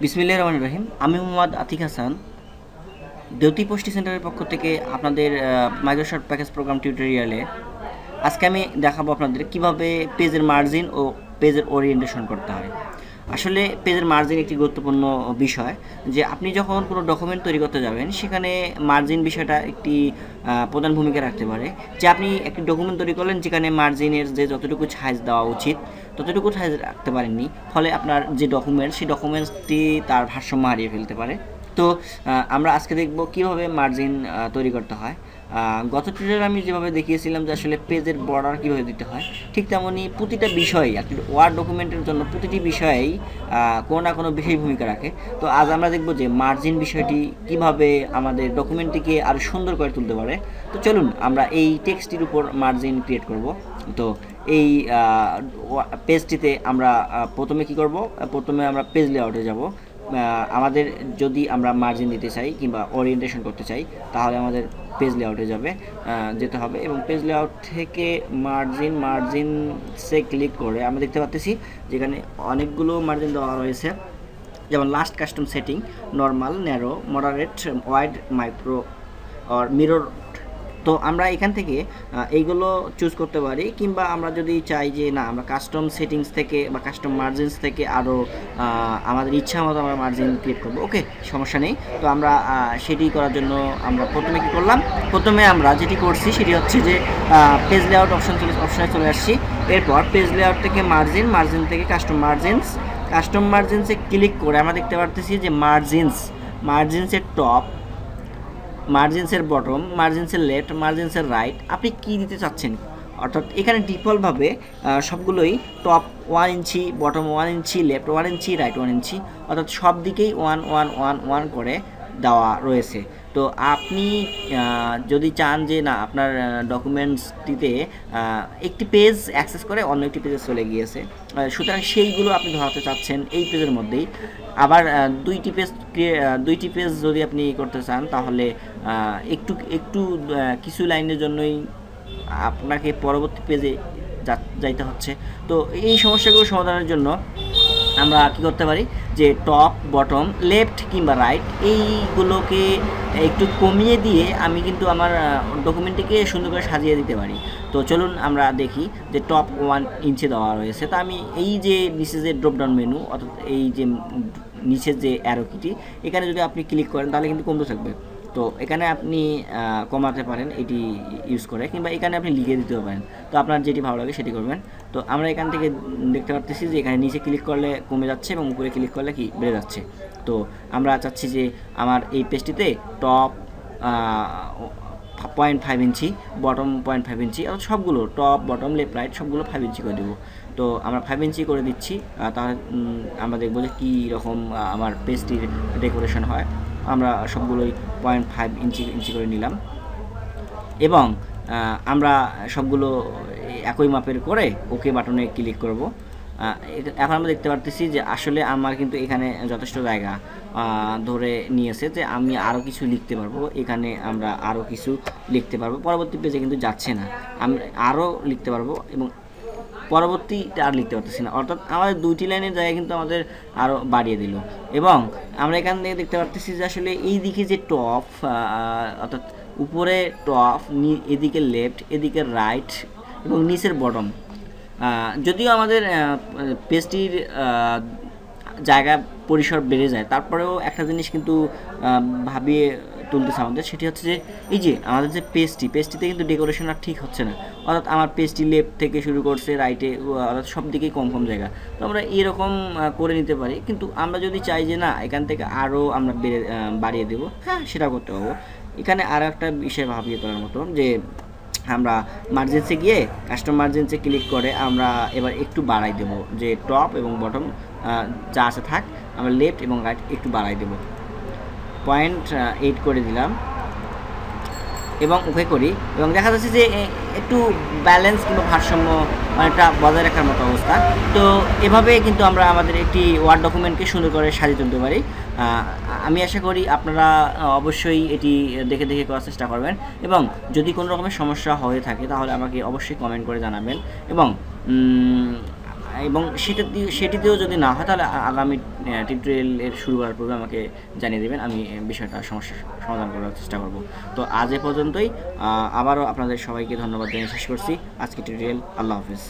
বিসমিল্লাহির রহমানির রহিম। আমি মোহাম্মদ আতিক হাসান, দ্যুতি পোস্টি সেন্টারের পক্ষ থেকে আপনাদের মাইক্রোসফট প্যাকেজ প্রোগ্রাম টিউটোরিয়ালে আজকে আমি দেখাবো আপনাদের কিভাবে পেজের মার্জিন ও পেজের ওরিয়েন্টেশন করতে হয়। আসলে পেজের মার্জিন একটি গুরুত্বপূর্ণ বিষয়, যে আপনি যখন কোনো ডকুমেন্ট তৈরি করতে যাবেন সেখানে মার্জিন বিষয়টা একটি প্রধান ভূমিকা রাখতে পারে। যে আপনি একটি ডকুমেন্ট তৈরি করলেন যেখানে মার্জিনের যে যতটুকু সাইজ দেওয়া উচিত ততটুকু সাইজ রাখতে পারেননি, ফলে আপনার যে ডকুমেন্ট সেই ডকুমেন্টসটি তার ভারসাম্য হারিয়ে ফেলতে পারে। তো আমরা আজকে দেখব কিভাবে মার্জিন তৈরি করতে হয়। গত টিউটোরিয়ালে আমি যেভাবে দেখিয়েছিলাম যে আসলে পেজের বর্ডার কীভাবে দিতে হয়, ঠিক তেমনই প্রতিটা বিষয় একটি ওয়ার্ড ডকুমেন্টের জন্য প্রতিটি বিষয়েই কোনো না কোনো বিশেষ ভূমিকা রাখে। তো আজ আমরা দেখব যে মার্জিন বিষয়টি কিভাবে আমাদের ডকুমেন্টটিকে আরও সুন্দর করে তুলতে পারে। তো চলুন আমরা এই টেক্সটির উপর মার্জিন ক্রিয়েট করব। তো এই পেজটিতে আমরা প্রথমে কি করব, প্রথমে আমরা পেজ লেআউটে যাব। আমাদের যদি আমরা মার্জিন দিতে চাই কিংবা ওরিয়েন্টেশন করতে চাই তাহলে আমাদের পেজ লেআউটে যেতে হবে, এবং পেজ লেআউট থেকে মার্জিনসে ক্লিক করে আমরা দেখতে পাচ্ছি যেখানে অনেকগুলো মার্জিন দেওয়া রয়েছে, যেমন last custom setting, normal, narrow, moderate, wide, micro আর মিরর। তো আমরা এখান থেকে এইগুলো চুজ করতে পারি, কিংবা আমরা যদি চাই যে না আমরা কাস্টম সেটিংস থেকে বা কাস্টম মার্জিনস থেকে আরও আমাদের ইচ্ছা মতো আমরা মার্জিন ক্রিয়েট করবো। ওকে, সমস্যা নেই। তো আমরা সেটি করার জন্য আমরা প্রথমে কী করলাম, প্রথমে আমরা যেটি করছি সেটি হচ্ছে যে পেজ লেআউট অপশানে চলে আসছি। এরপর পেজ লেআউট থেকে মার্জিন থেকে কাস্টম মার্জিনসে ক্লিক করে আমরা দেখতে পারতেছি যে মার্জিনসের টপ, মার্জিনসের বটম, মার্জিনসের লেফট, মার্জিনসের রাইট আপনি কি দিতে চাচ্ছেন। অর্থাৎ এখানে ডিফল্টভাবে সবগুলোই টপ 1 ইঞ্চি, বটম 1 ইঞ্চি, লেফট 1 ইঞ্চি, রাইট 1 ইঞ্চি, অর্থাৎ সব দিকেই 1 1 1 1 করে দেওয়া রয়েছে। তো আপনি যদি চান যে না আপনার ডকুমেন্টসটিতে একটি পেজ অ্যাক্সেস করে অন্য একটি পেজে চলে গিয়েছে, সুতরাং সেইগুলো আপনি ধরাতে চাচ্ছেন এই পেজের মধ্যেই। আবার দুইটি পেজ যদি আপনি করতে চান তাহলে একটু কিছু লাইনের জন্যই আপনাকে পরবর্তী পেজে যাইতে হচ্ছে। তো এই সমস্যাগুলো সমাধানের জন্য আমরা কী করতে পারি যে টপ, বটম, লেফট কিংবা রাইট এইগুলোকে একটু কমিয়ে দিয়ে আমি কিন্তু আমার ডকুমেন্টটিকে সুন্দর করে সাজিয়ে দিতে পারি। তো চলুন আমরা দেখি যে টপ 1 ইঞ্চি দেওয়া রয়েছে। তো আমি এই যে নিচে যে ড্রপডাউন মেনু, অর্থাৎ এই যে নিচের যে অ্যারো কিটি, এখানে যদি আপনি ক্লিক করেন তাহলে কিন্তু কমতে থাকবে। তো এখানে আপনি কমাতে পারেন এটি ইউজ করে, কিংবা এখানে আপনি লিখে দিতেও পারেন। তো আপনার যেটি ভালো লাগে সেটি করবেন। তো আমরা এখান থেকে দেখতে পাচ্ছি যে এখানে নিচে ক্লিক করলে কমে যাচ্ছে এবং উপরে ক্লিক করলে কি বেড়ে যাচ্ছে। তো আমরা চাচ্ছি যে আমার এই পেজটিতে টপ 0.5 ইঞ্চি, বটম 0.5 ইঞ্চি, অর্থাৎ সবগুলো টপ, বটম, লেফট, রাইট সবগুলো 5 ইঞ্চি করে দেবো। তো আমরা 5 ইঞ্চি করে দিচ্ছি। তাহলে আমরা দেখবো যে কী রকম আমার পেজটির ডেকোরেশন হয়। আমরা সবগুলোই 0.5 ইঞ্চি করে নিলাম, এবং আমরা সবগুলো একই মাপের করে ওকে বাটনে ক্লিক করব। এখন আমরা দেখতে পারতেছি যে আসলে আমার কিন্তু এখানে যথেষ্ট জায়গা ধরে নিয়েছে, যে আমি আরও কিছু লিখতে পারবো। এখানে আমরা আরও কিছু লিখতে পারবো, পরবর্তী পেজে কিন্তু যাচ্ছে না। আমি আরও লিখতে পারবো এবং পরবর্তীটা আর লিখতে পারতেছি না, অর্থাৎ আমাদের দুইটি লাইনের জায়গায় কিন্তু আমাদের আরও বাড়িয়ে দিল। এবং আমরা এখান থেকে দেখতে পারতেছি যে আসলে এই দিকে যে টপ, অর্থাৎ উপরে টপ, এদিকে লেফট, এদিকে রাইট এবং নিচের বটম, যদিও আমাদের পেজটির জায়গা পরিসর বেড়ে যায়, তারপরেও একটা জিনিস কিন্তু ভাবিয়ে তুলতেছে আমাদের, সেটি হচ্ছে যে এই যে আমাদের যে পেজটিতে কিন্তু ডেকোরেশন আর ঠিক হচ্ছে না। অর্থাৎ আমার পেজটি লেফট থেকে শুরু করছে রাইটে, অর্থাৎ সব দিকেই কম জায়গা। তো আমরা এরকম করে নিতে পারি, কিন্তু আমরা যদি চাই যে না এখান থেকে আরও আমরা বাড়িয়ে দেবো, হ্যাঁ সেটা করতে পারবো। এখানে আরও একটা বিষয় ভাবিয়ে তোলার মতো, যে আমরা মার্জিনসে গিয়ে কাস্টম মার্জিনসে ক্লিক করে আমরা এবার একটু বাড়াই দেবো, যে টপ এবং বটম যা আছে থাক, আমরা লেফট এবং রাইট একটু বাড়াই দেবো, 0.8 করে দিলাম এবং ওকে করি। এবং দেখা যাচ্ছে যে একটু ব্যালেন্স কিংবা ভারসাম্য অনেকটা বজায় রাখার মতো অবস্থা। তো এভাবে কিন্তু আমরা আমাদের একটি ওয়ার্ড ডকুমেন্টকে সুন্দর করে সাজিয়ে তুলতে পারি। আমি আশা করি আপনারা অবশ্যই এটি দেখে করার চেষ্টা করবেন, এবং যদি কোনো রকমের সমস্যা হয়ে থাকে তাহলে আমাকে অবশ্যই কমেন্ট করে জানাবেন। এবং এবং সেটিতেও যদি না হয় তাহলে আগামী টিউটোরিয়ালের শুরু করার পূর্বে আমাকে জানিয়ে দেবেন, আমি সমস্যার সমাধান করার চেষ্টা করব। তো আজ এ পর্যন্তই, আবারও আপনাদের সবাইকে ধন্যবাদ জানিয়ে শেষ করছি আজকে টিউটোরিয়াল। আল্লাহ হাফিজ।